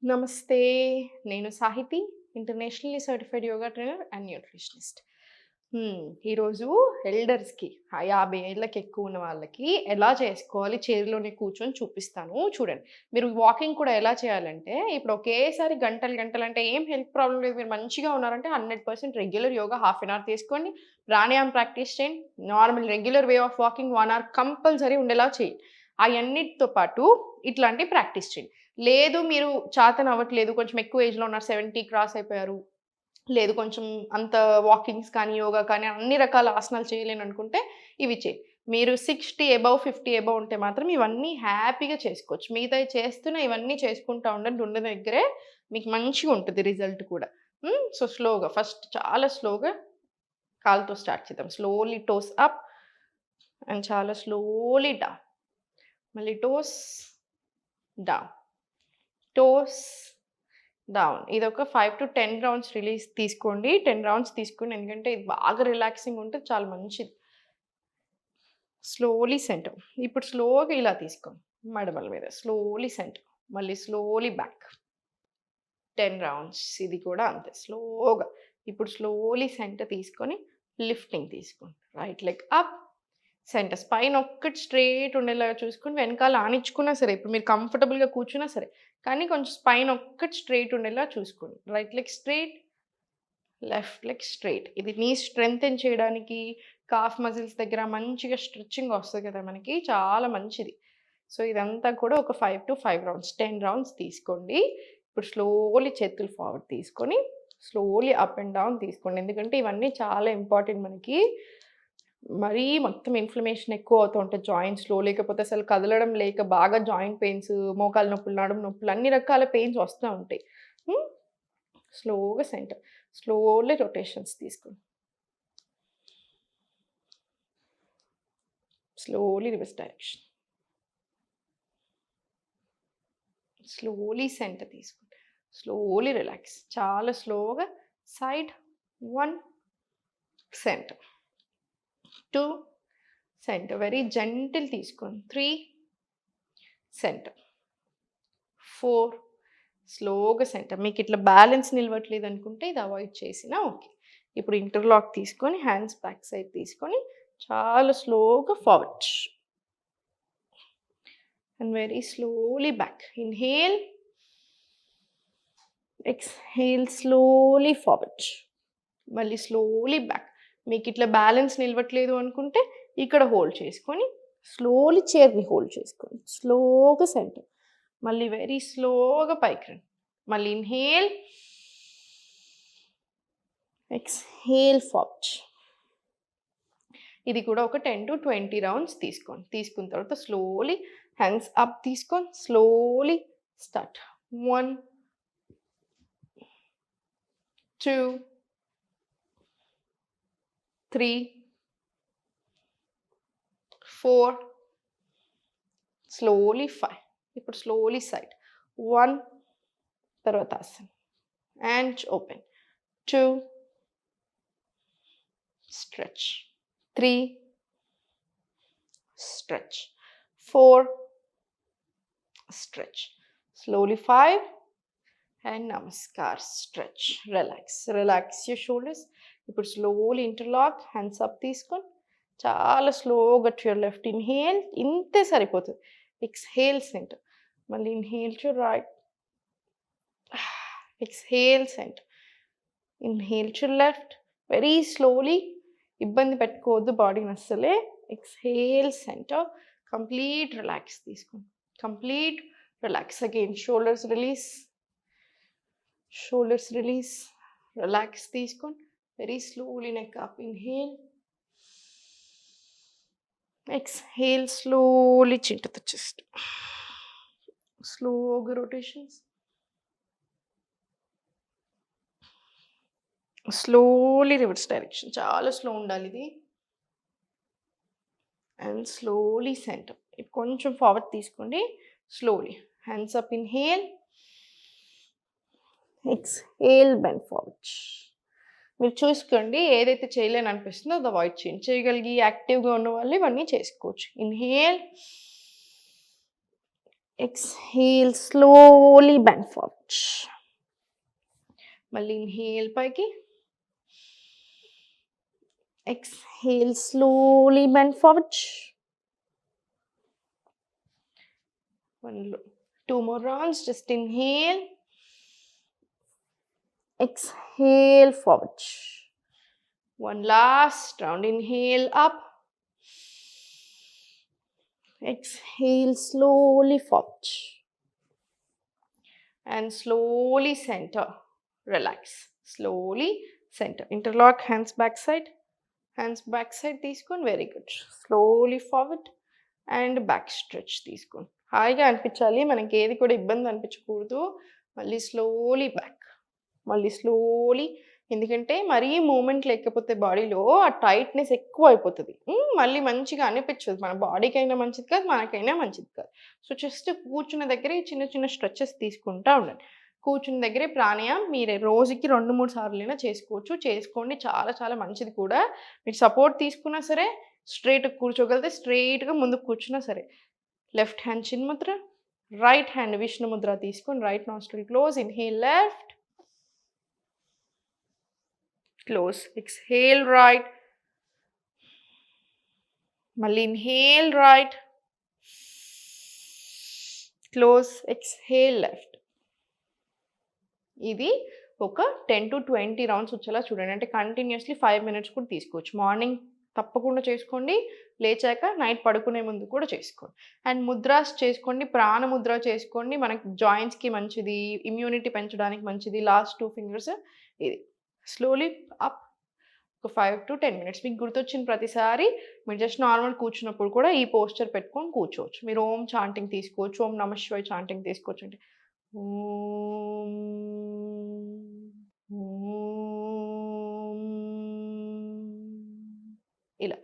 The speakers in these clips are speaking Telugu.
నమస్తే. నేను Sahiti. Internationally certified yoga trainer and nutritionist. ఈరోజు ఎల్డర్స్‌కి 50 ఏళ్ళకి ఎక్కువ ఉన్న వాళ్ళకి ఎలా చేసుకోవాలి చైర్‌లోనే కూర్చొని చూపిస్తాను చూడండి. మీరు వాకింగ్ కూడా ఎలా చేయాలంటే, ఇప్పుడు ఒకేసారి గంటలు గంటలంటే ఏం హెల్త్ ప్రాబ్లమ్ లేదు. మీరు మంచిగా ఉన్నారంటే 100% regular yoga half an hour తీసుకోండి. ప్రాణాయామం ప్రాక్టీస్ చేయండి. Normal regular way of walking 1 hour compulsory ఉండేలా చేయండి. అయన్నిటితో పాటు ఇట్లాంటివి ప్రాక్టీస్ చేయండి. లేదు మీరు చాతనవ్వట్లేదు. కొంచెం ఎక్కువ ఏజ్‌లో ఉన్నారు. 70 క్రాస్ అయిపోయారు. లేదు కొంచెం అంత వాకింగ్స్ కానీ, యోగా కానీ అన్ని రకాల ఆసనాలు చేయలేననుకుంటే ఇవి చేయి. మీరు 60 అబోవ్, 50 అబోవ్ ఉంటే మాత్రం ఇవన్నీ హ్యాపీగా చేసుకోవచ్చు. మిగతాయి చేస్తున్న ఇవన్నీ చేసుకుంటా ఉండండి. ఉన్న దగ్గరే మీకు మంచిగుంటది రిజల్ట్ కూడా. సో, స్లోగా ఫస్ట్ చాలా స్లోగా కాలుతో స్టార్ట్ చేద్దాం. స్లోలీ టోస్ అప్ అండ్ చాలా స్లోలీ డౌన్. మళ్ళీ టోస్ డౌన్. Toes down. ఇదొక 5-10 రౌండ్స్ తీసుకోండి. 10 రౌండ్స్ తీసుకోండి. ఎందుకంటే ఇది బాగా రిలాక్సింగ్ ఉంటది. చాలా మంచిది. Slowly centre. ఇప్పుడు స్లోగా ఇలా తీసుకోండి. మడమల మీద. Slowly centre. మళ్ళీ స్లోలీ బ్యాక్. 10 రౌండ్స్. ఇది కూడా అంతే స్లోగా. ఇప్పుడు స్లోలీ సెంటర్ తీసుకొని లిఫ్టింగ్ తీసుకోండి. Right leg up. Centre. Spine ఒక్కటి స్ట్రెయిట్ ఉండేలాగా చూసుకొని వెనకాల ఆనించుకున్నా సరే, ఇప్పుడు మీరు కంఫర్టబుల్‌గా కూర్చున్నా సరే, కానీ కొంచెం స్పైన్ ఒక్కటి స్ట్రెయిట్ ఉండేలా చూసుకోండి. Right leg straight, left leg straight. ఇది నీ స్ట్రెంథెన్ చేయడానికి కాఫ్ మజిల్స్ దగ్గర మంచిగా స్ట్రెచింగ్ వస్తది కదా మనకి. చాలా మంచిది. సో, ఇదంతా కూడా ఒక 5-5 రౌండ్స్, 10 రౌండ్స్ తీసుకోండి. ఇప్పుడు స్లోలీ చేతులు ఫార్వర్డ్ తీసుకొని, స్లోలీ అప్ అండ్ డౌన్ తీసుకోండి. ఎందుకంటే ఇవన్నీ చాలా ఇంపార్టెంట్ మనకి. మరీ మొత్తం ఇన్‌ఫ్లమేషన్ ఎక్కువ అవుతూ ఉంటది జాయింట్స్‌లో. లేకపోతే అసలు కదలడం లేక బాగా జాయింట్ పెయిన్స్, మోకాలు నొప్పులు, నడుము నొప్పులు అన్ని రకాల పెయిన్స్ వస్తా ఉంటాయి. హ్మ్. స్లోగా సెంటర్. స్లోలీ రొటేషన్స్ తీసుకోండి. Slowly reverse direction. Slowly center తీసుకోండి. Slowly relax. చాలా స్లోగా side 1 center. 2 center. Very gentle తీసుకోండి. 3 సెంటర్. 4 స్లోగా సెంటర్. మీకిట్లా బ్యాలెన్స్ నిలవట్లేదనుకుంటే ఇది అవాయిడ్ చేసినా ఓకే. ఇప్పుడు ఇంటర్లాక్ తీసుకొని హ్యాండ్స్ బ్యాక్ సైడ్ తీసుకొని చాలా స్లోగా forward. And very slowly back. Inhale. Exhale slowly forward. మళ్ళీ స్లోలీ బ్యాక్. మీకిట్లా బ్యాలెన్స్ నిలవట్లేదు అనుకుంటే ఇక్కడ హోల్డ్ చేసుకొని స్లోలీ చైర్‌ని హోల్డ్ చేసుకోండి. స్లోగా సెంటర్. మళ్ళీ వెరీ స్లోగా పైకి రండి. మళ్ళీ ఇన్‌హేల్. Exhale forward. ఇది కూడా ఒక 10-20 రౌండ్స్ తీసుకోండి. తీసుకున్న తర్వాత స్లోలీ హ్యాండ్స్ అప్ తీసుకొని స్లోలీ స్టార్ట్. 1 2 3 4 స్లోలీ 5. ఇప్పుడు స్లోలీ సైడ్. 1 తర్వాత ఆసన్ and open. 2 stretch. 3 stretch. 4 stretch. Slowly 5 and namaskar. Stretch. Relax. Relax your shoulders. ఇప్పుడు స్లోలీ ఇంటర్లాక్ హ్యాండ్స్ అప్ తీసుకొని చాలా స్లోగా టు యువర్ లెఫ్ట్ ఇన్హేల్. ఇంతే సరిపోతుంది. Exhale center. మళ్ళీ inhale to right. Exhale center. Inhale to left. Very slowly. ఇబ్బంది పెట్టుకోవద్దు బాడీని అస్సలే. Exhale centre. కంప్లీట్ రిలాక్స్ తీసుకోండి. Complete relax. Again shoulders release. Shoulders release. Relax తీసుకోండి. Very slowly neck up. Inhale. Exhale slowly chin to the chest. Slow rotations. Slowly reverse direction. చాలా స్లో ఉండాలి ఇది. And slowly center. ఇప్పుడు కొంచెం ఫార్వర్డ్ తీసుకోండి. Slowly. Hands up. Inhale. Exhale bend forward. మీరు చూసుకోండి ఏదైతే చేయలేని అనిపిస్తుందో అది అవాయిడ్ చేయండి. చేయగలిగి యాక్టివ్‌గా ఉన్న వాళ్ళు ఇవన్నీ చేసుకోవచ్చు. Inhale. exhale, slowly bend forward. మళ్ళీ ఇన్హేల్ పైకి, exhale, slowly bend forward. Two more rounds, just inhale, exhale, forward. One last round, inhale up, exhale, slowly forward. And slowly center, relax. Slowly center. Interlock, hands backside. Hands backside తీసుకోండి, very good. Slowly forward and back stretch తీసుకోండి. హాయిగా అనిపించాలి, మనకి ఏది కూడా ఇబ్బంది అనిపించకూడదు. మళ్ళీ స్లోలీ బ్యాక్, మళ్ళీ స్లోలీ, ఎందుకంటే మరీ మూమెంట్ లేకపోతే బాడీలో ఆ టైట్నెస్ ఎక్కువ అయిపోతుంది. మళ్ళీ మంచిగా అనిపించదు, మన బాడీకైనా మంచిది కాదు, మనకైనా మంచిది కాదు. సో జస్ట్ కూర్చున్న దగ్గరే చిన్న చిన్న స్ట్రెచెస్ తీసుకుంటూ ఉండండి. కూర్చున్న దగ్గరే ప్రాణాయామం మీరు రోజుకి 2-3 సార్లైనా చేసుకోవచ్చు, చేసుకోండి, చాలా చాలా మంచిది కూడా. మీరు సపోర్ట్ తీసుకున్నా సరే, స్ట్రైట్గా కూర్చోగలిగితే స్ట్రైట్గా ముందుకు కూర్చున్నా సరే. లెఫ్ట్ హ్యాండ్ చిన్ముద్ర, రైట్ హ్యాండ్ విష్ణు ముద్ర తీసుకొని right nostril close, inhale left, close, exhale right, మళ్ళీ inhale right, close, exhale left. ఇది ఒక 10 to 20 రౌండ్స్ వచ్చేలా చూడండి. అంటే కంటిన్యూస్లీ 5 minutes కూడా తీసుకోవచ్చు. మార్నింగ్ తప్పకుండా చేసుకోండి, లేచాక నైట్ పడుకునే ముందు కూడా చేసుకోండి. అండ్ ముద్రాస్ చేసుకోండి, ప్రాణ ముద్ర చేసుకోండి, మనకి జాయింట్స్కి మంచిది, ఇమ్యూనిటీ పెంచడానికి మంచిది. లాస్ట్ 2 fingers ఇది. స్లోలీ అప్, ఒక 5 to 10 minutes. మీకు గుర్తొచ్చిన ప్రతిసారి మీరు జస్ట్ నార్మల్ కూర్చున్నప్పుడు కూడా ఈ పోస్చర్ పెట్టుకొని కూర్చోవచ్చు. మీరు ఓం చాంటింగ్ తీసుకోవచ్చు, ఓం నమః శివాయ చాంటింగ్ తీసుకోవచ్చు. అంటే ఓం ఓం ఇలా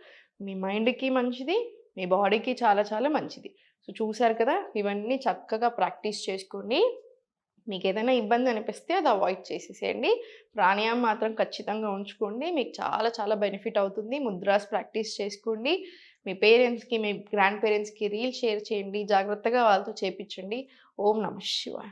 మీ మైండ్కి మంచిది, మీ బాడీకి చాలా చాలా మంచిది. సో చూసారు కదా, ఇవన్నీ చక్కగా ప్రాక్టీస్ చేసుకోండి. మీకు ఏదైనా ఇబ్బంది అనిపిస్తే అది అవాయిడ్ చేసేసేయండి. ప్రాణాయామం మాత్రం ఖచ్చితంగా ఉంచుకోండి, మీకు చాలా చాలా బెనిఫిట్ అవుతుంది. ముద్రాస్ ప్రాక్టీస్ చేసుకోండి. మీ పేరెంట్స్కి, మీ గ్రాండ్ పేరెంట్స్కి రీల్ షేర్ చేయండి, జాగ్రత్తగా వాళ్ళతో చేపించండి. ఓం నమః శివాయ.